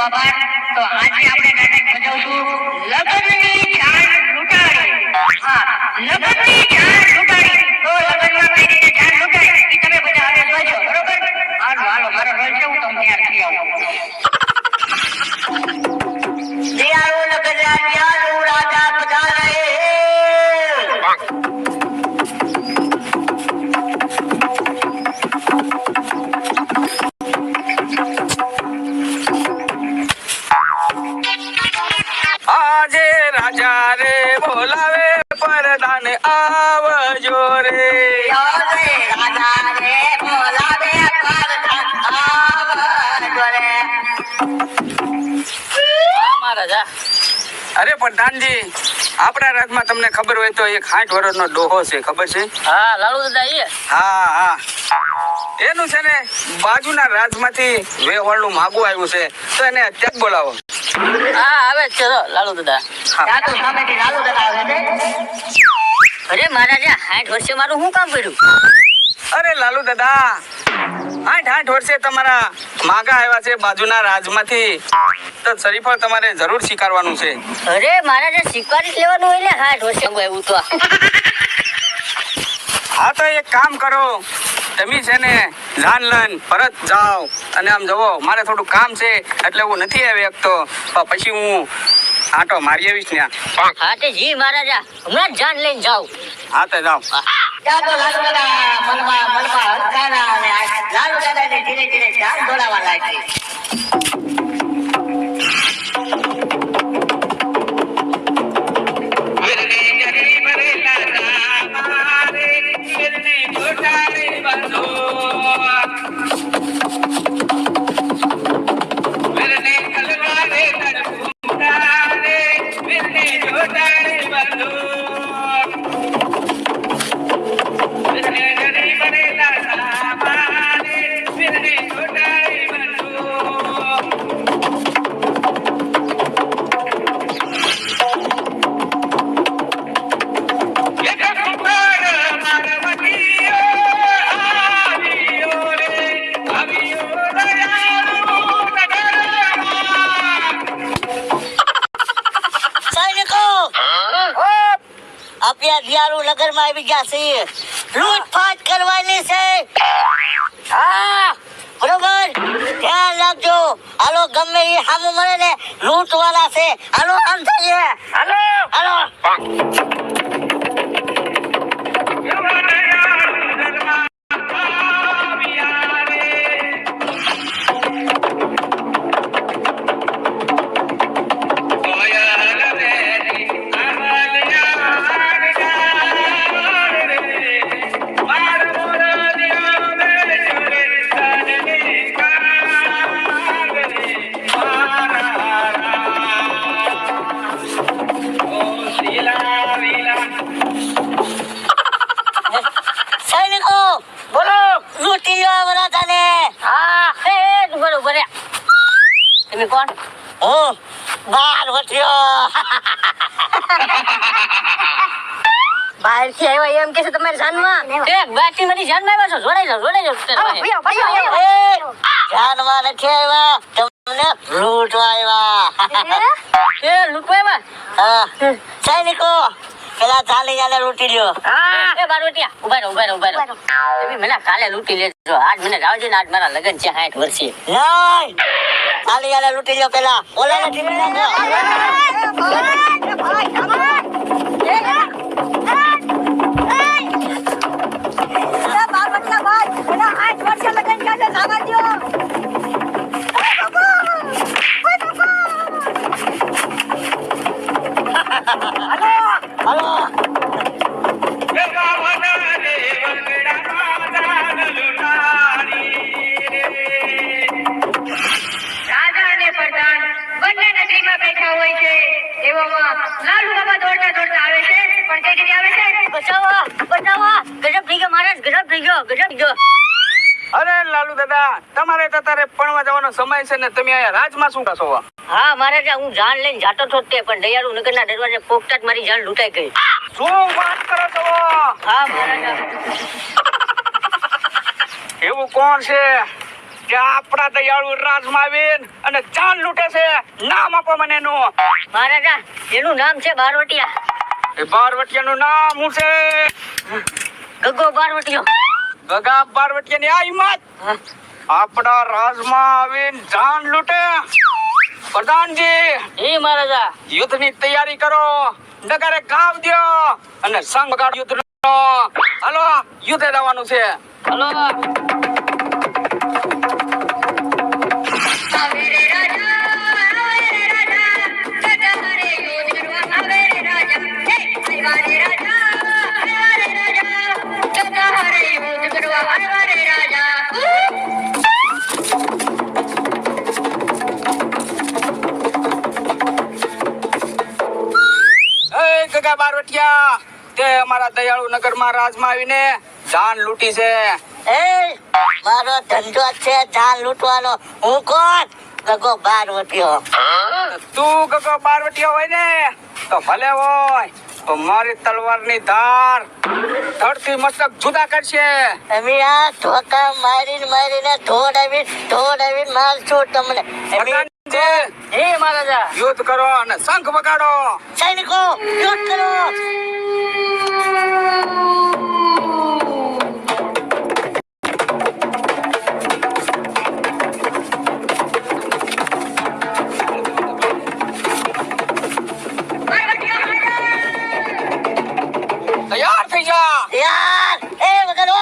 બાબા. તો આજે આપણે નાટક ભજવશું લગનની જાન લૂંટાડી. હા, લગનની જાન લૂંટાડી. તો લગનમાં કઈ રીતે જાન લૂંટાય એ તમે બધા હવે જોજો, બરોબર? હાલો હાલો, મારો રોલ છે, હું તમને તૈયાર કરી આવું. દિયાળુ લગન દિયાળુ રાજા પધારે. આજે રાજા રે બોલાવે પરદાન આવજો રે. આજે રાજા રે બોલાવે પરદાન આવજો રે. હા મહારાજા. અરે પ્રધાનજી, આપણા રાજમાં તમને ખબર હોય તો એક 60 વર્ષનો ડોહો છે, ખબર છે? હા લાલુ દાદા એ. હા, એનું છે ને બાજુના રાજમાંથી વેવાળનું માગું આવ્યું છે, તો એને અત્યારે બોલાવો. હા આવે જ છે તો લાલુ દાદા. ત્યાં તો સામેથી લાલુ દાદા આવે છે. અરે મહારાજા 60 વર્ષે મારું શું કામ પડ્યું? અરે લાલુ દાદા, 60 વર્ષે તમારા માગા આવ્યા છે બાજુના રાજમાંથી, તો શરીફળ તમારે જરૂર સ્વીકારવાનું છે. અરે મહારાજા સ્વીકારી જ લેવાનું હોય ને 60 વર્ષે આવ્યું તો. હા તો એક કામ કરો, તમે છે ને જાન લઈને પરત જાઓ અને આમ જવો, મારે થોડું કામ છે એટલે હું નથી આવી શકતો, પછી હું આંટો મારી આવીશ ત્યાં. હા તે જી મહારાજા, હમણાં જ જાન લઈને જાઓ. હા તો જાઓ. ત્યાં તો લાલુ દાદા મનમાં હલકારા અને લાલુ દાદાને ધીરે ધીરે જાન દોડાવવા લાગી. દિયાળુ નગરમાં આવી ગયા છે, લૂંટફાટ કરવાની છે. હા બરોબર, ધ્યાન રાખજો. હાલો, ગમે એ સામું મળે ને લૂંટવાળા છે. હાલો આમ થઈએ. હાલો હાલો. તમે કોણ? હું બાર વઠ્યો. બહાર થી આવ્યા એમ કે છે તમારી જાનમાં? એ બાટી મારી જાનમાં આવ્યા છો? જોડાઈ જાઓ. જાનમાં નથી આવ્યા, તમને લૂંટવા આવ્યા. એ લૂંટવા આવ્યા? હા, સૈનિકો પેલા ચાલીને લૂંટી લ્યો. એ બારવટિયા ઉભા રહો. તમે મને કાલે લૂંટી લેજો, આજ મને રાવજો ને, આજ મારા લગન છે 60 વર્ષે. નહીં, ચાલીને લૂંટી લ્યો પેલા. ઓલાને ટીમી નાખો. લાલુ બાબા દોડતા આવે છે, પણ કઈ રીતે આવે છે? બચાવો, ગજબ થઈ ગયો મહારાજ, ગજબ થઈ ગયો. અરે લાલુ દાદા, તમારે તો તારે પણવા જવાનો સમય છે ને, તમે અહીંયા રાજમાં શું કાશો? હા મહારાજા, હું જાન લઈને જાતો તો તે, પણ દયાળુ નગરના દરવાજે પોકતા જ મારી જાન લૂંટાઈ ગઈ. શું વાત કરો છો? હા મહારાજા. એવું કોણ છે કે આપણા દયાળુ રાજમાં આવીને અને જાન લૂંટે છે. નામ આપો મને એનું. મહારાજા એનું નામ છે બારવટિયા. એ બારવટિયાનું નામ શું છે? ગગો બારવટિયો. ગગા બારવટિયાની આ હિંમત આપણા રાજમાં આવીને જાન લૂંટે. પ્રધાનજી, જી મહારાજા. યુદ્ધની તૈયારી કરો. નગરે ગાવ દ્યો અને સંગ બગાડ યુદ્ધનો. હાલો, યુદ્ધે જવાનું છે. હલો. એ ગગા બારવટિયા, તે અમારા દયાળુ નગરમાં રાજમાં આવીને જાન લૂંટી છે. એ મારો ધંધો જ છે જાન લૂંટવાનો. હું કોણ? ગગો બારવટીયો. તું ગગો બારવટિયા હોય ને તો ભલે હોય, તો મારી તલવારની ધાર ધડથી મસ્તક જુદા કરશે. અમે આ ધોકા મારીને ધોડાવીને મારશું તમને. પ્રધાનજી, જી મહારાજા. યુદ્ધ કરો અને શંખ વગાડો. સૈનિકો યુદ્ધ કરો. તૈયાર થઈ જા. યાર એ વગાડો.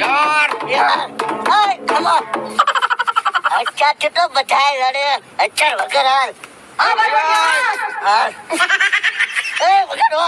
યાર, યાર come on. અચ્છા તો બધાય લડે. અચ્છા વગર હાલ. હાલ. એ વગાડો.